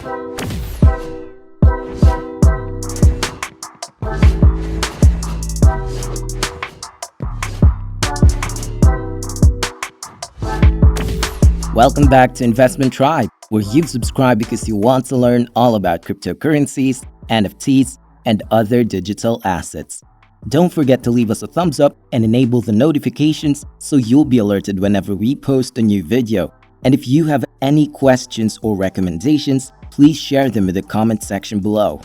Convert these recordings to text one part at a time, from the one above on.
Welcome back to Investment Tribe, where you've subscribed because you want to learn all about cryptocurrencies, NFTs, and other digital assets. Don't forget to leave us a thumbs up and enable the notifications so you'll be alerted whenever we post a new video. And if you have any questions or recommendations, please share them in the comment section below.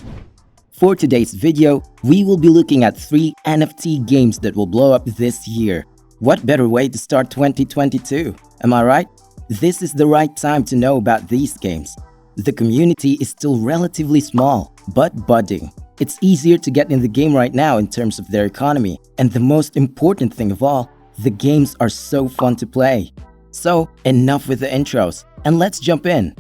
For today's video, we will be looking at 3 NFT games that will blow up this year. What better way to start 2022? Am I right? This is the right time to know about these games. The community is still relatively small, but budding. It's easier to get in the game right now in terms of their economy, and the most important thing of all, the games are so fun to play. So, enough with the intros, and let's jump in.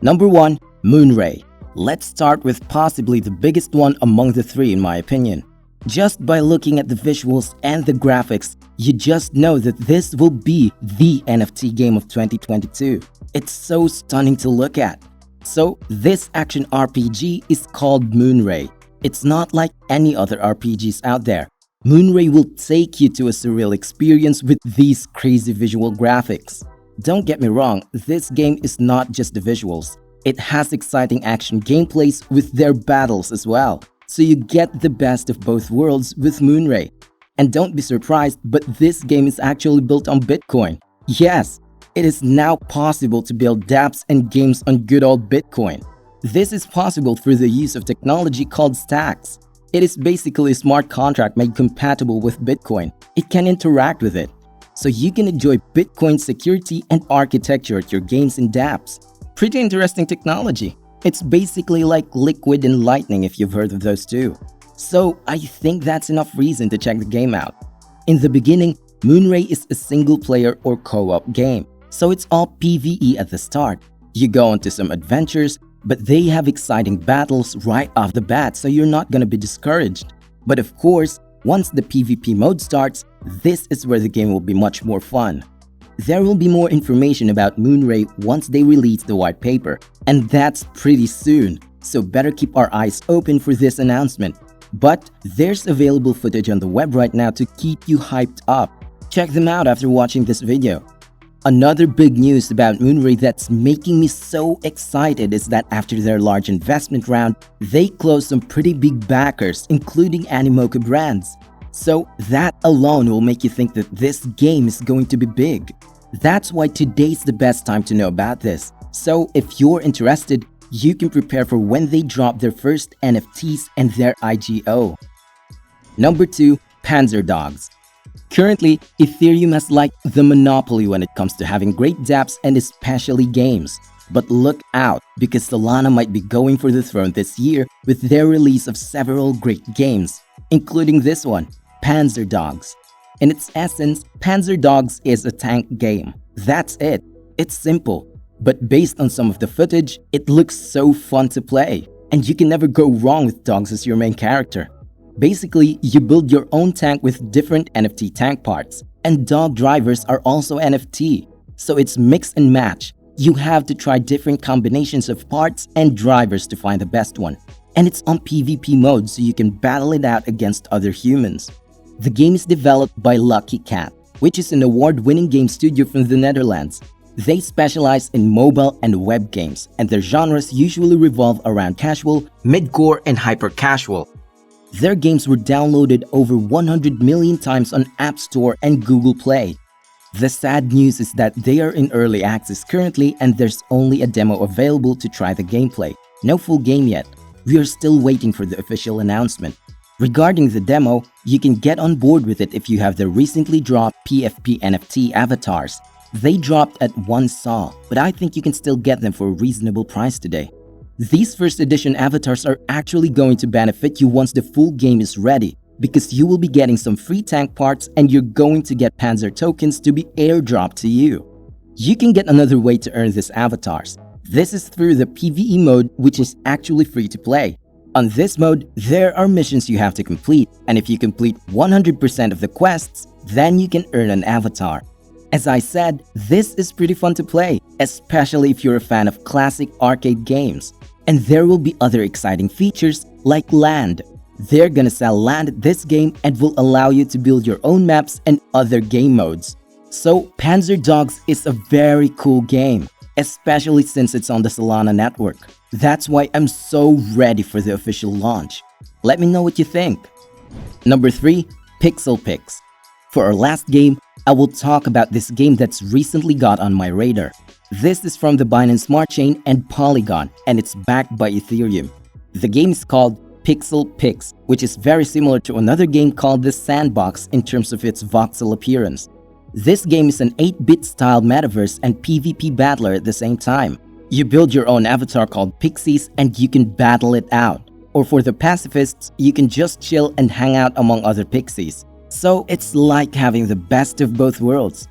Number 1, Moonray. Let's start with possibly the biggest one among the 3 in my opinion. Just by looking at the visuals and the graphics, you just know that this will be the NFT game of 2022. It's so stunning to look at. So, this action RPG is called Moonray. It's not like any other RPGs out there. Moonray will take you to a surreal experience with these crazy visual graphics. Don't get me wrong, this game is not just the visuals. It has exciting action gameplays with their battles as well. So you get the best of both worlds with Moonray. And don't be surprised, but this game is actually built on Bitcoin. Yes, it is now possible to build dApps and games on good old Bitcoin. This is possible through the use of technology called stacks. It is basically a smart contract made compatible with Bitcoin. It can interact with it. So you can enjoy Bitcoin security and architecture at your games and dApps. Pretty interesting technology. It's basically like Liquid and Lightning if you've heard of those two. So I think that's enough reason to check the game out. In the beginning, Moonray is a single player or co-op game, so it's all PvE at the start. You go into some adventures, but they have exciting battles right off the bat, so you're not gonna be discouraged. But of course, once the PvP mode starts, this is where the game will be much more fun. There will be more information about Moonray once they release the white paper, and that's pretty soon, so better keep our eyes open for this announcement. But there's available footage on the web right now to keep you hyped up. Check them out after watching this video. Another big news about Moonray that's making me so excited is that after their large investment round, they closed some pretty big backers, including Animoca Brands. So that alone will make you think that this game is going to be big. That's why today's the best time to know about this. So if you're interested, you can prepare for when they drop their first NFTs and their IGO. Number 2, Panzer Dogs. Currently, Ethereum has like the monopoly when it comes to having great dApps and especially games. But look out, because Solana might be going for the throne this year with their release of several great games, including this one, Panzer Dogs. In its essence, Panzer Dogs is a tank game. That's it. It's simple. But based on some of the footage, it looks so fun to play. And you can never go wrong with dogs as your main character. Basically, you build your own tank with different NFT tank parts. And dog drivers are also NFT. So it's mix and match. You have to try different combinations of parts and drivers to find the best one. And it's on PvP mode so you can battle it out against other humans. The game is developed by Lucky Cat, which is an award-winning game studio from the Netherlands. They specialize in mobile and web games, and their genres usually revolve around casual, mid-core, and hyper-casual. Their games were downloaded over 100 million times on App Store and Google Play. The sad news is that they are in early access currently and there's only a demo available to try the gameplay. No full game yet. We are still waiting for the official announcement. Regarding the demo, you can get on board with it if you have the recently dropped PFP NFT avatars. They dropped at one saw, but I think you can still get them for a reasonable price today. These first edition avatars are actually going to benefit you once the full game is ready, because you will be getting some free tank parts and you're going to get Panzer tokens to be airdropped to you. You can get another way to earn these avatars. This is through the PvE mode, which is actually free to play. On this mode, there are missions you have to complete, and if you complete 100% of the quests, then you can earn an avatar. As I said, this is pretty fun to play, especially if you're a fan of classic arcade games. And there will be other exciting features like land. They're gonna sell land this game and will allow you to build your own maps and other game modes. So Panzer Dogs is a very cool game, especially since it's on the Solana network. That's why I'm so ready for the official launch. Let me know what you think. Number 3. Pixel Pix. For our last game, I will talk about this game that's recently got on my radar. This is from the Binance Smart Chain and Polygon, and it's backed by Ethereum. The game is called Pixel Pix, which is very similar to another game called The Sandbox in terms of its voxel appearance. This game is an 8-bit style metaverse and PvP battler at the same time. You build your own avatar called Pixies and you can battle it out. Or for the pacifists, you can just chill and hang out among other Pixies. So it's like having the best of both worlds.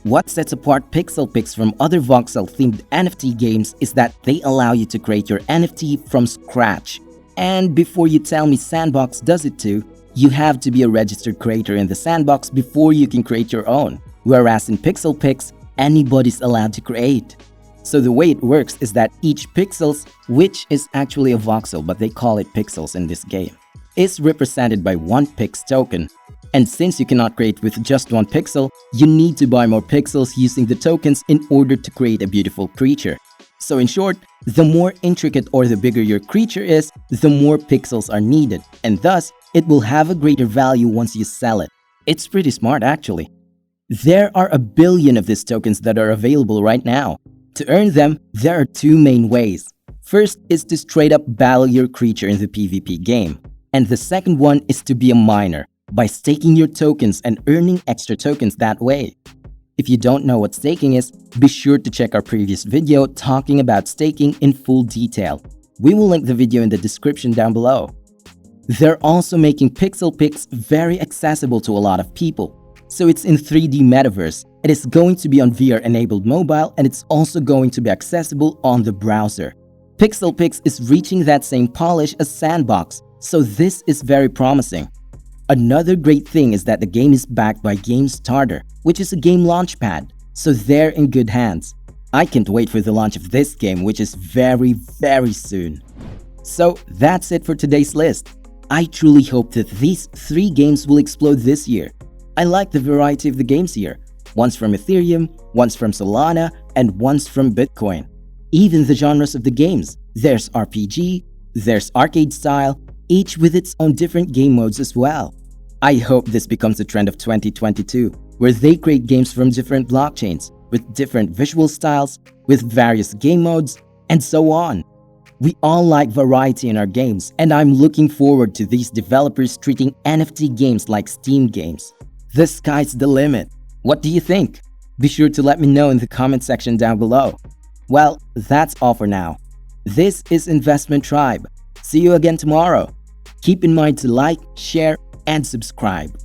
What sets apart Pixel Pix from other voxel-themed NFT games is that they allow you to create your NFT from scratch. And before you tell me Sandbox does it too, you have to be a registered creator in the Sandbox before you can create your own. Whereas in Pixel Pix, anybody's allowed to create. So the way it works is that each pixels, which is actually a voxel but they call it pixels in this game, is represented by one Pix token. And since you cannot create with just one pixel, you need to buy more pixels using the tokens in order to create a beautiful creature. So in short, the more intricate or the bigger your creature is, the more pixels are needed, and thus, it will have a greater value once you sell it. It's pretty smart actually. There are 1 billion of these tokens that are available right now. To earn them, there are 2 main ways. First is to straight up battle your creature in the PvP game. And the second one is to be a miner, by staking your tokens and earning extra tokens that way. If you don't know what staking is, be sure to check our previous video talking about staking in full detail. We will link the video in the description down below. They're also making Pixel Pix very accessible to a lot of people. So it's in 3D metaverse, it is going to be on VR-enabled mobile, and it's also going to be accessible on the browser. Pixel Pix is reaching that same polish as Sandbox, so this is very promising. Another great thing is that the game is backed by GameStarter, which is a game launchpad, so they're in good hands. I can't wait for the launch of this game, which is very soon. So that's it for today's list. I truly hope that these 3 games will explode this year. I like the variety of the games here. One's from Ethereum, one's from Solana, and one's from Bitcoin. Even the genres of the games. There's RPG, there's arcade style, each with its own different game modes as well. I hope this becomes a trend of 2022, where they create games from different blockchains, with different visual styles, with various game modes, and so on. We all like variety in our games, and I'm looking forward to these developers treating NFT games like Steam games. The sky's the limit. What do you think? Be sure to let me know in the comment section down below. Well, that's all for now. This is Investment Tribe. See you again tomorrow. Keep in mind to like, share, and subscribe.